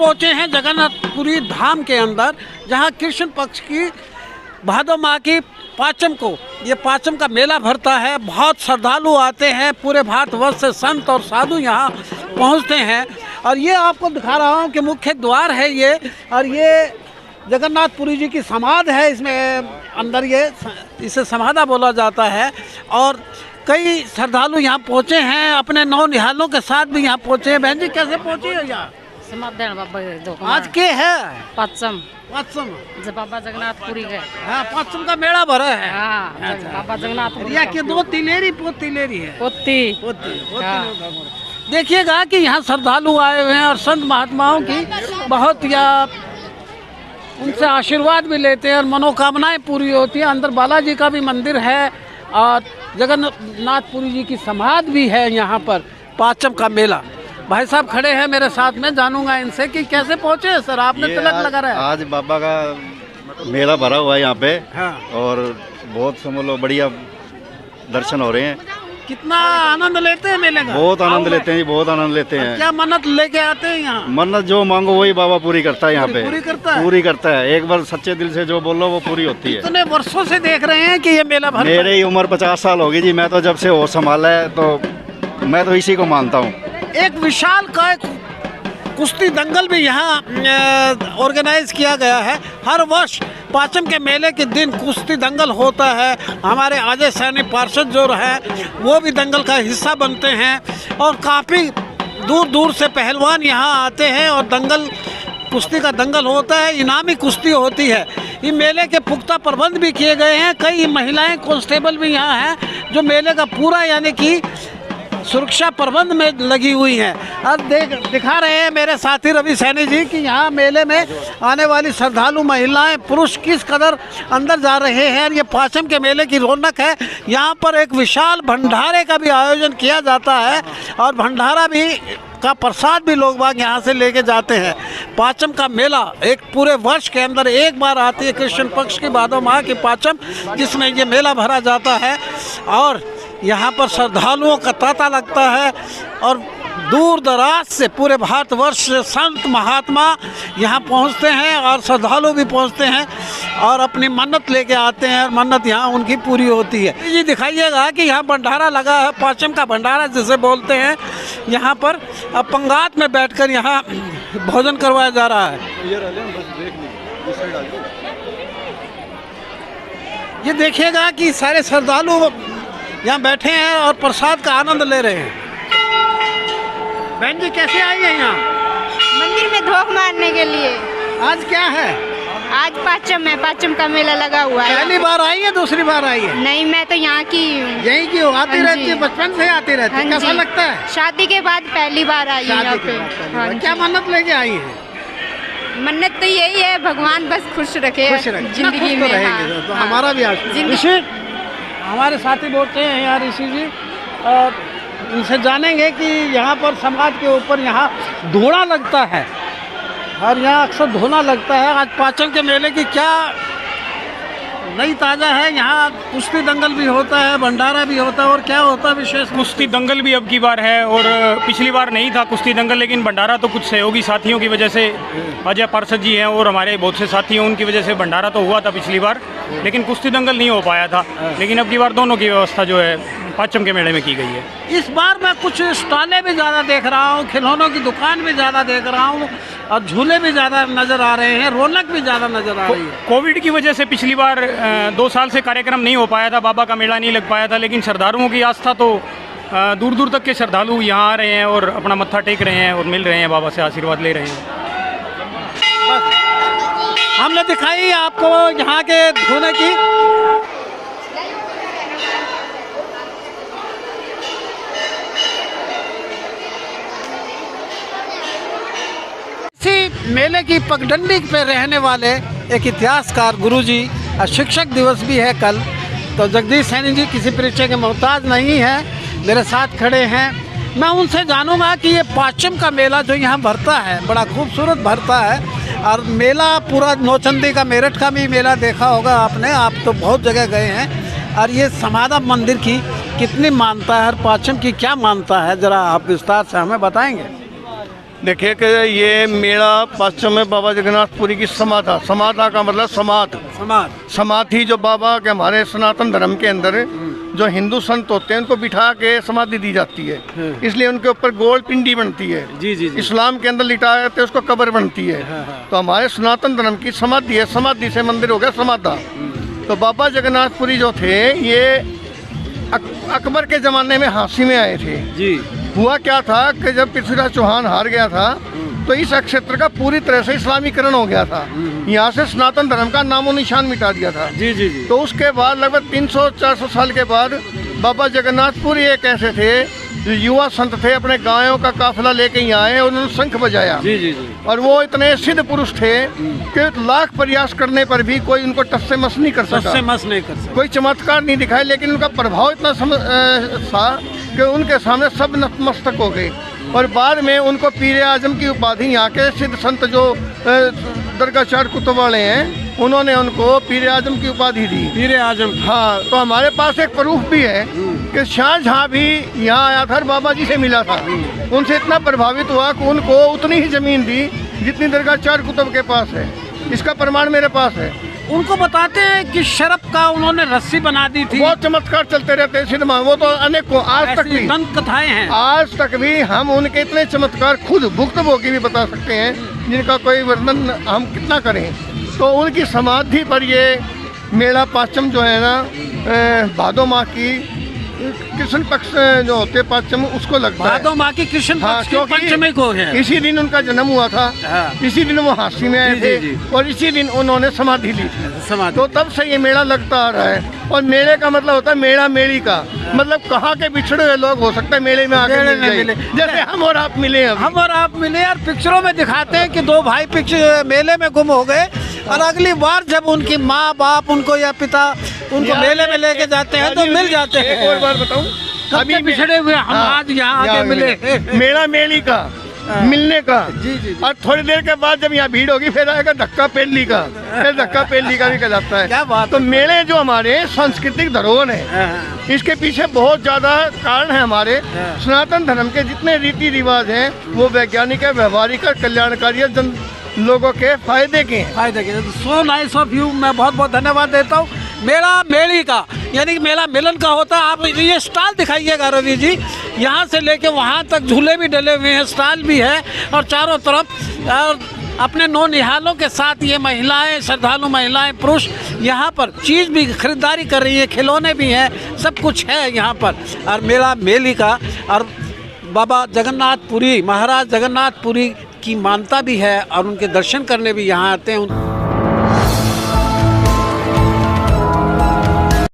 पहुंचे हैं जगन्नाथपुरी धाम के अंदर, जहां कृष्ण पक्ष की भादो माह की पाचम को ये पाचम का मेला भरता है। बहुत श्रद्धालु आते हैं, पूरे भारतवर्ष से संत और साधु यहाँ पहुँचते हैं। और ये आपको दिखा रहा हूँ कि मुख्य द्वार है ये, और ये जगन्नाथपुरी जी की समाधि है। इसमें अंदर ये इसे समाधा बोला जाता है। और कई श्रद्धालु यहाँ पहुँचे हैं, अपने नौ निहालों के साथ भी यहाँ पहुँचे हैं। बहन जी कैसे पहुँची है यहाँ? आज के है पाचम बाबा जगन्नाथपुरी है। हाँ, पाचम का मेला भरा है। हाँ, बाबा जगन्नाथपुरी के दो तिलेरी पोती है। पोती देखिएगा कि यहाँ श्रद्धालु आए हुए हैं और संत महात्माओं की बहुत या उनसे आशीर्वाद भी लेते हैं और मनोकामनाएं पूरी होती हैं। अंदर बालाजी का भी मंदिर है और जगन्नाथपुरी जी की समाधि भी है यहाँ पर। पाचम का मेला, भाई साहब खड़े हैं मेरे साथ में, जानूंगा इनसे कि कैसे पहुँचे हैं सर। आपने तिलक लगा रहा है। आज बाबा का मेला भरा हुआ है यहाँ पे। हाँ। और बहुत समझ लो बढ़िया दर्शन हो रहे हैं। कितना आनंद लेते हैं मेले का? बहुत आनंद लेते हैं जी, बहुत आनंद लेते हैं। क्या मन्नत लेके आते हैं यहाँ? मन्नत जो मांगो वही बाबा पूरी करता है यहाँ पे। पूरी करता है? पूरी करता है। एक बार सच्चे दिल से जो बोलो वो पूरी होती है। कितने वर्षों से देख रहे हैं कि ये मेला भरता है? मेरी उम्र 50 साल होगी जी। मैं तो जब से होश संभाला है तो मैं तो इसी को मानता हूँ। एक विशाल काय कुश्ती दंगल भी यहाँ ऑर्गेनाइज किया गया है। हर वर्ष पाचम के मेले के दिन कुश्ती दंगल होता है। हमारे अजय सैनी पार्षद जो है वो भी दंगल का हिस्सा बनते हैं और काफ़ी दूर दूर से पहलवान यहाँ आते हैं और दंगल कुश्ती का दंगल होता है। इनामी कुश्ती होती है। ये मेले के पुख्ता प्रबंध भी किए गए हैं। कई महिलाएं कांस्टेबल भी यहाँ हैं जो मेले का पूरा यानी कि सुरक्षा प्रबंध में लगी हुई हैं। अब दिखा रहे हैं मेरे साथी रवि सैनी जी कि यहाँ मेले में आने वाली श्रद्धालु महिलाएं पुरुष किस कदर अंदर जा रहे हैं। ये पाचम के मेले की रौनक है। यहाँ पर एक विशाल भंडारे का भी आयोजन किया जाता है और भंडारा भी का प्रसाद भी लोग बाग यहाँ से लेके जाते हैं। पाचम का मेला एक पूरे वर्ष के अंदर एक बार आती है, कृष्ण पक्ष की भादो माह की पाचम, जिसमें ये मेला भरा जाता है। और यहाँ पर श्रद्धालुओं का तांता लगता है और दूर दराज से पूरे भारतवर्ष से संत महात्मा यहाँ पहुँचते हैं और श्रद्धालु भी पहुँचते हैं और अपनी मन्नत लेके आते हैं और मन्नत यहाँ उनकी पूरी होती है। ये दिखाइएगा कि यहाँ भंडारा लगा है, पाचम का भंडारा जिसे बोलते हैं। यहाँ पर अब पंगात में बैठकर यहाँ भोजन करवाया जा रहा है। ये देखिएगा कि सारे श्रद्धालु यहाँ बैठे हैं और प्रसाद का आनंद ले रहे हैं। बहन जी कैसे आई है यहाँ? मंदिर में धोख मारने के लिए। आज क्या है? आज पाचम है, पाचम का मेला लगा हुआ है। पहली बार आई है, दूसरी बार आई है? नहीं, मैं तो यहाँ की हूँ। यहीं की हो? आती रहती है? बचपन से आती रहती है? कैसा लगता है? शादी के बाद पहली बार आई है यहाँ पे। हाँ, क्या मन्नत लेके आई है? मन्नत तो यही है, भगवान बस खुश रखे जिंदगी में। रहेंगे तो हमारा भी आज हमारे साथी बोलते हैं यार ऋषि जी, और इनसे जानेंगे कि यहाँ पर समाज के ऊपर यहाँ धोना लगता है और यहाँ अक्सर धोना लगता है। आज पाचम के मेले की क्या नई ताज़ा है? यहाँ कुश्ती दंगल भी होता है, भंडारा भी होता है, और क्या होता है विशेष? कुश्ती दंगल भी अब की बार है और पिछली बार नहीं था कुश्ती दंगल, लेकिन भंडारा तो कुछ सहयोगी साथियों की वजह से, अजय पार्षद जी हैं और हमारे बहुत से साथी हैं, उनकी वजह से भंडारा तो हुआ था पिछली बार, लेकिन कुश्ती दंगल नहीं हो पाया था। लेकिन अब की बार दोनों की व्यवस्था जो है पाचम के मेले में की गई है। इस बार मैं कुछ स्टॉलें भी ज़्यादा देख रहा हूँ, खिलौनों की दुकान भी ज़्यादा देख रहा हूँ और झूले भी ज़्यादा नज़र आ रहे हैं, रौनक भी ज़्यादा नज़र आ रही है। कोविड की वजह से पिछली बार 2 साल से कार्यक्रम नहीं हो पाया था, बाबा का मेला नहीं लग पाया था, लेकिन श्रद्धालुओं की आस्था तो दूर दूर तक के श्रद्धालु यहाँ आ रहे हैं और अपना मत्था टेक रहे हैं और मिल रहे हैं, बाबा से आशीर्वाद ले रहे हैं। हमने दिखाई आपको यहाँ के धोने की। इसी मेले की पगडंडी पे रहने वाले एक इतिहासकार गुरुजी, शिक्षक दिवस भी है कल, तो जगदीश सैनी जी किसी परिचय के मोहताज नहीं है, मेरे साथ खड़े हैं। मैं उनसे जानूंगा कि ये पाचम का मेला जो यहाँ भरता है बड़ा खूबसूरत भरता है, और मेला पूरा नौचंदी का, मेरठ का भी मेला देखा होगा आपने, आप तो बहुत जगह गए हैं। और ये समाधा मंदिर की कितनी मानता है, हर पाचम की क्या मानता है, ज़रा आप विस्तार से हमें बताएंगे। देखिए कि ये मेला पश्चिम में बाबा जगन्नाथपुरी की समाधा, समाधा का मतलब समाध, समाधि जो बाबा के हमारे सनातन धर्म के अंदर जो हिंदू संत होते हैं उनको बिठा के समाधि दी जाती है, इसलिए उनके ऊपर गोल पिंडी बनती है। जी जी जी। इस्लाम के अंदर लिटाया जाता है उसको कब्र बनती है। तो हमारे सनातन धर्म की समाधि है, समाधि से मंदिर हो गया समाधा। तो बाबा जगन्नाथपुरी जो थे ये अकबर के ज़माने में हांसी में आए थे जी। हुआ क्या था कि जब पृथ्वीराज चौहान हार गया था तो इस क्षेत्र का पूरी तरह से इस्लामीकरण हो गया था, यहाँ से सनातन धर्म का नामो निशान मिटा दिया था। जी जी जी। तो उसके बाद लगभग 300-400 साल के बाद बाबा जगन्नाथपुरी एक ऐसे थे जो युवा संत थे, अपने गायों का काफिला लेके यहाँ आए और उन्होंने शंख बजाया। जी जी जी। और वो इतने सिद्ध पुरुष थे कि लाख प्रयास करने पर भी कोई उनको टस से मस नहीं कर सका, कोई चमत्कार नहीं दिखाया, लेकिन उनका प्रभाव इतना था कि उनके सामने सब नतमस्तक हो गए। और बाद में उनको पीर आजम की उपाधि यहाँ के सिद्ध संत जो दरगाह कुतुब वाले हैं उन्होंने उनको पीर आजम की उपाधि दी। पीर आजम, हाँ। तो हमारे पास एक प्रूफ भी है कि शाहजहाँ भी यहाँ आया था और बाबा जी से मिला था, उनसे इतना प्रभावित हुआ कि उनको उतनी ही ज़मीन दी जितनी दरगाह कुतुब के पास है। इसका प्रमाण मेरे पास है। उनको बताते हैं कि शरफ का उन्होंने रस्सी बना दी थी। बहुत चमत्कार चलते रहते हैं सिनेमा, वो तो अनेकों आज तक भी दंत कथाएं हैं। आज तक भी हम उनके इतने चमत्कार खुद भुक्तभोगी भी बता सकते हैं जिनका कोई वर्णन हम कितना करें। तो उनकी समाधि पर ये मेला पाचम जो है ना भादो माह की कृष्ण पक्ष जो होते पाचम उसको लगता है। भादो माह की कृष्ण पक्ष की पंचमी को है। इसी दिन उनका जन्म हुआ था। इसी दिन वो हांसी में आए थे और इसी दिन उन्होंने समाधि ली थी। तो तब से ये मेला लगता आ रहा है। और मेले का मतलब होता है मेला मेली का मतलब कहाँ के बिछड़े हुए लोग हो सकते हैं मेले में आके मिले, जैसे हम और आप मिले। हम और आप मिले और पिक्चरों में दिखाते हैं कि दो भाई मेले में गुम हो गए और अगली बार जब उनकी माँ बाप उनको या पिता उनको मेले में लेके जाते हैं तो मिल जाते हैं। एक और बार बताऊं, अभी बिछड़े हुए हम आज यहाँ आके मिले। मेला मेली का मिलने का। जी जी। और थोड़ी देर के बाद जब यहाँ भीड़ होगी फिर आएगा धक्का पेल्ली का, फिर धक्का पेल्ली का भी कहलाता है। क्या बात। तो मेले जो हमारे सांस्कृतिक धरोहर है इसके पीछे बहुत ज्यादा कारण है। हमारे सनातन धर्म के जितने रीति रिवाज हैं वो वैज्ञानिक है, व्यवहारिक है, कल्याणकारी है, जन लोगों के फायदे के हैं। सो नाइस ऑफ यू, मैं बहुत बहुत धन्यवाद देता हूँ। मेला मेली का यानी कि मेला मिलन का होता है। आप ये स्टॉल दिखाइएगा रवि जी, यहाँ से लेके वहाँ तक झूले भी डले हुए हैं, स्टॉल भी है और चारों तरफ और अपने नौनिहालों के साथ ये महिलाएं, श्रद्धालु महिलाएं, पुरुष यहाँ पर चीज़ भी खरीदारी कर रही है, खिलौने भी हैं, सब कुछ है यहाँ पर। और मेला मेली का और बाबा जगन्नाथपुरी, महाराज जगन्नाथपुरी की मानता भी है और उनके दर्शन करने भी यहाँ आते हैं।